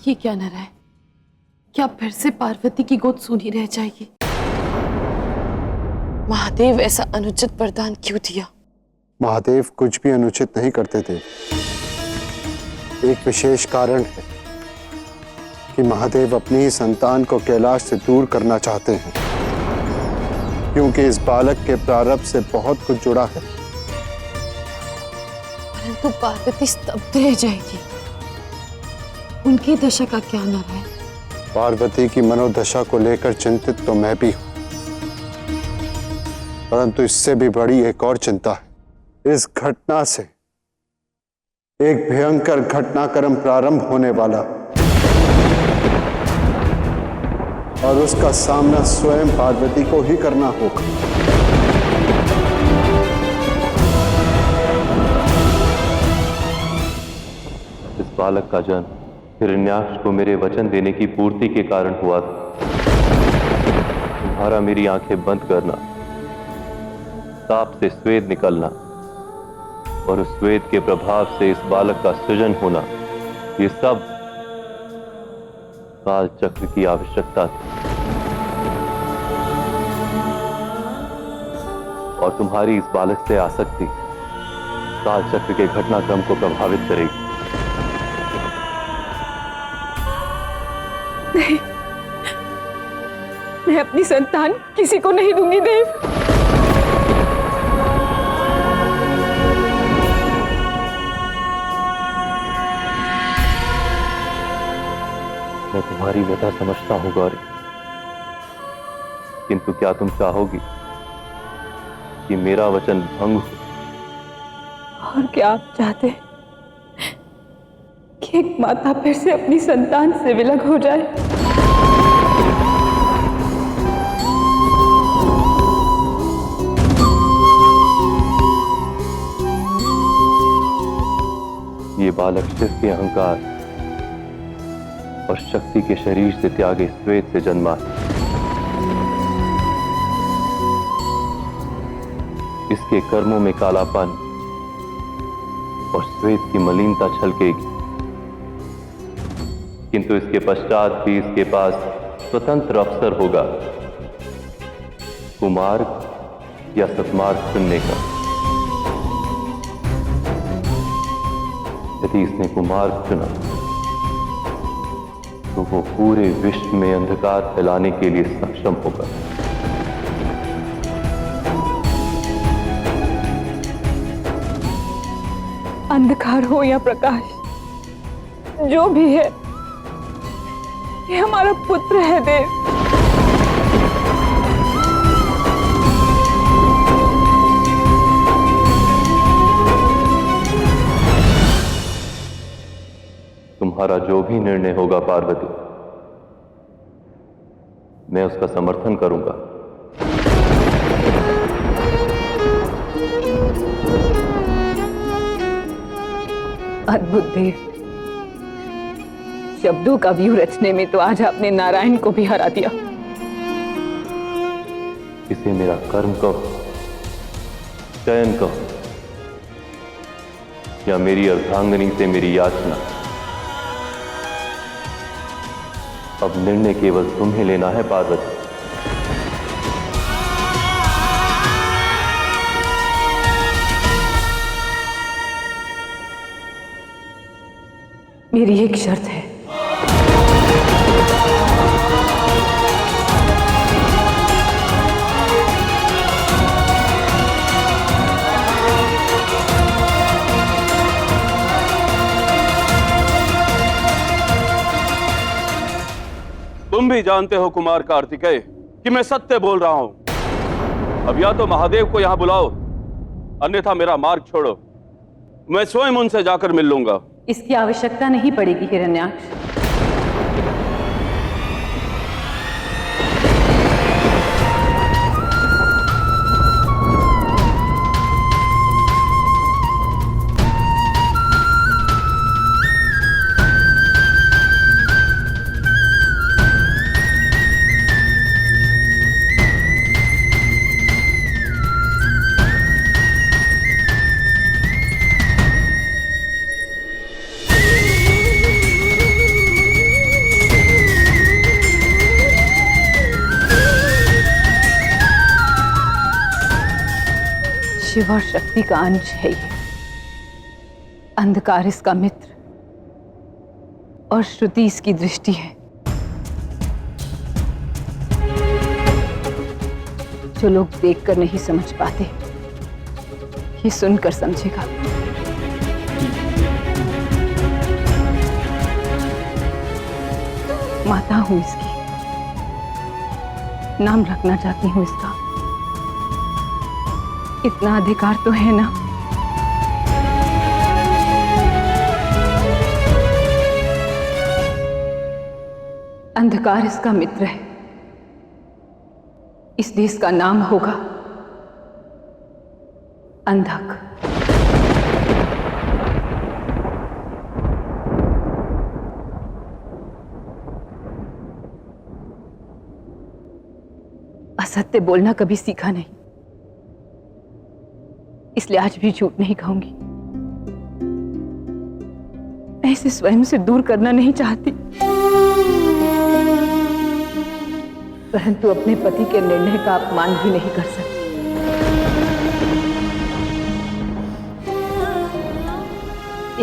ये क्या न रहा है? क्या फिर से पार्वती की गोद सूनी रह जाएगी? महादेव ऐसा अनुचित वरदान क्यों दिया? महादेव कुछ भी अनुचित नहीं करते थे। एक विशेष कारण है कि महादेव अपनी ही संतान को कैलाश से दूर करना चाहते हैं, क्योंकि इस बालक के प्रारब्ध से बहुत कुछ जुड़ा है। परंतु पार्वती स्तब्ध रह जाएगी। उनकी दशा का क्या न रहा है? पार्वती की मनोदशा को लेकर चिंतित तो मैं भी हूं, परंतु इससे भी बड़ी एक और चिंता है। इस घटना से एक भयंकर घटनाक्रम प्रारंभ होने वाला और उसका सामना स्वयं पार्वती को ही करना होगा। इस बालक का जन्म हिरण्याक्ष को मेरे वचन देने की पूर्ति के कारण हुआ था। तुम्हारा मेरी आंखें बंद करना, ताप से स्वेद निकलना और उस स्वेद के प्रभाव से इस बालक का सृजन होना, ये सब काल चक्र की आवश्यकता थी। और तुम्हारी इस बालक से आसक्ति काल चक्र के घटनाक्रम को प्रभावित करेगी। नहीं, मैं अपनी संतान किसी को नहीं दूंगी देव। मैं तुम्हारी व्यथा समझता हूं गौरी, किंतु क्या तुम चाहोगी कि मेरा वचन भंग हो? और क्या आप चाहते हैं कि एक माता फिर से अपनी संतान से विलग हो जाए? ये बालक शिव के अहंकार और शक्ति के शरीर से त्यागे श्वेत से जन्मा है। इसके कर्मों में कालापन और श्वेत की मलिनता छलकेगी, किंतु इसके पश्चात भी इसके पास स्वतंत्र अवसर होगा कुमार्ग या सत्मार्ग चुनने का। यदि इसने कुमार्ग चुना तो वो पूरे विश्व में अंधकार फैलाने के लिए सक्षम होगा। अंधकार हो या प्रकाश, जो भी है, ये हमारा पुत्र है देव। तुम्हारा जो भी निर्णय होगा पार्वती, मैं उसका समर्थन करूंगा। अद्भुत देव, शब्दों का व्यू रचने में तो आज आपने नारायण को भी हरा दिया। इसे मेरा कर्म कहो, चयन कहो, या मेरी अर्धांगिनी से मेरी याचना, अब निर्णय केवल तुम्हें लेना है पार्वती। मेरी एक शर्त है। तुम भी जानते हो कुमार कार्तिकेय कि मैं सत्य बोल रहा हूं। अब या तो महादेव को यहां बुलाओ, अन्यथा मेरा मार्ग छोड़ो। मैं स्वयं उनसे जाकर मिल लूंगा। इसकी आवश्यकता नहीं पड़ेगी हिरण्याक्ष। शिव और शक्ति का अंश है ये। अंधकार इसका मित्र और श्रुति इसकी दृष्टि है। जो लोग देखकर नहीं समझ पाते, ये सुनकर समझेगा। माता हूं इसकी, नाम रखना चाहती हूं इसका। इतना अधिकार तो है ना। अंधकार इसका मित्र है। इस देश का नाम होगा अंधक। असत्य बोलना कभी सीखा नहीं, इसलिए आज भी झूठ नहीं कहूंगी। मैं इसे स्वयं से दूर करना नहीं चाहती, परंतु अपने पति के निर्णय का अपमान भी नहीं कर सकती।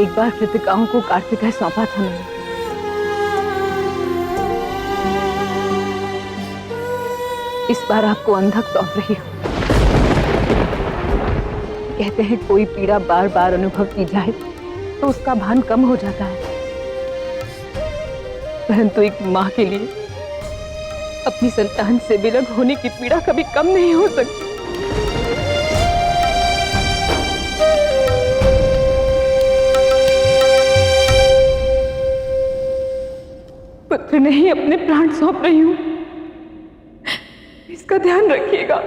एक बार कृतिकाओं को कार्तिकेय सौंपा था मैंने। इस बार आपको अंधक सौंप रही हूं। कहते हैं कोई पीड़ा बार बार अनुभव की जाए तो उसका भान कम हो जाता है, परंतु एक मां के लिए अपनी संतान से विलग होने की पीड़ा कभी कम नहीं हो सकती। पुत्र नहीं, अपने प्राण सौंप रही हूं, इसका ध्यान रखिएगा।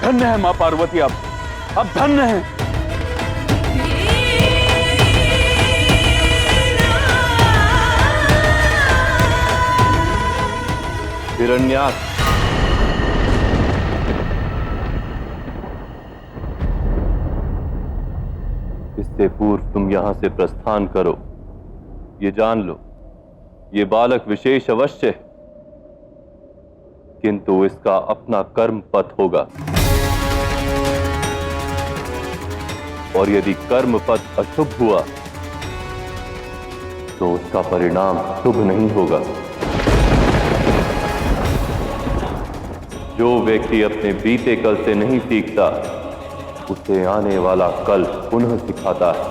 धन्य है मां पार्वती, अब धन्य है। हिरण्याक्ष, इससे पूर्व तुम यहां से प्रस्थान करो। ये जान लो, ये बालक विशेष अवश्य है, किंतु इसका अपना कर्म पथ होगा, और यदि कर्म पथ अशुभ हुआ तो उसका परिणाम शुभ नहीं होगा। जो व्यक्ति अपने बीते कल से नहीं सीखता, उसे आने वाला कल पुनः सिखाता है।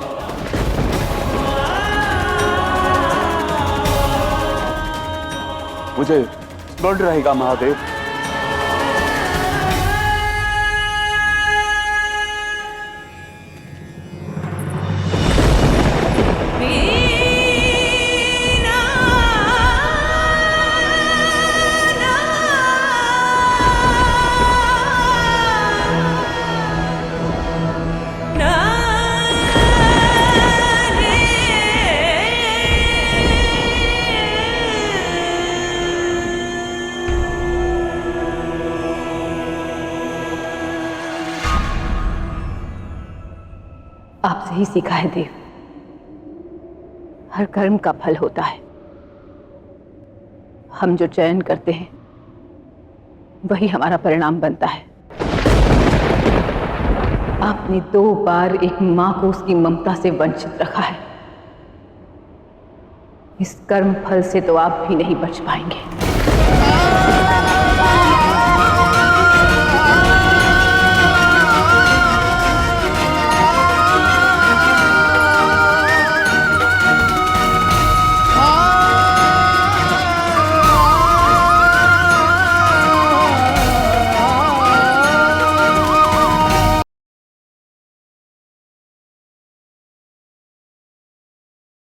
मुझे स्मरण रहेगा महादेव। आपसे ही सीखा है देव। हर कर्म का फल होता है। हम जो चयन करते हैं वही हमारा परिणाम बनता है। आपने 2 बार एक मां को उसकी ममता से वंचित रखा है। इस कर्म फल से तो आप भी नहीं बच पाएंगे।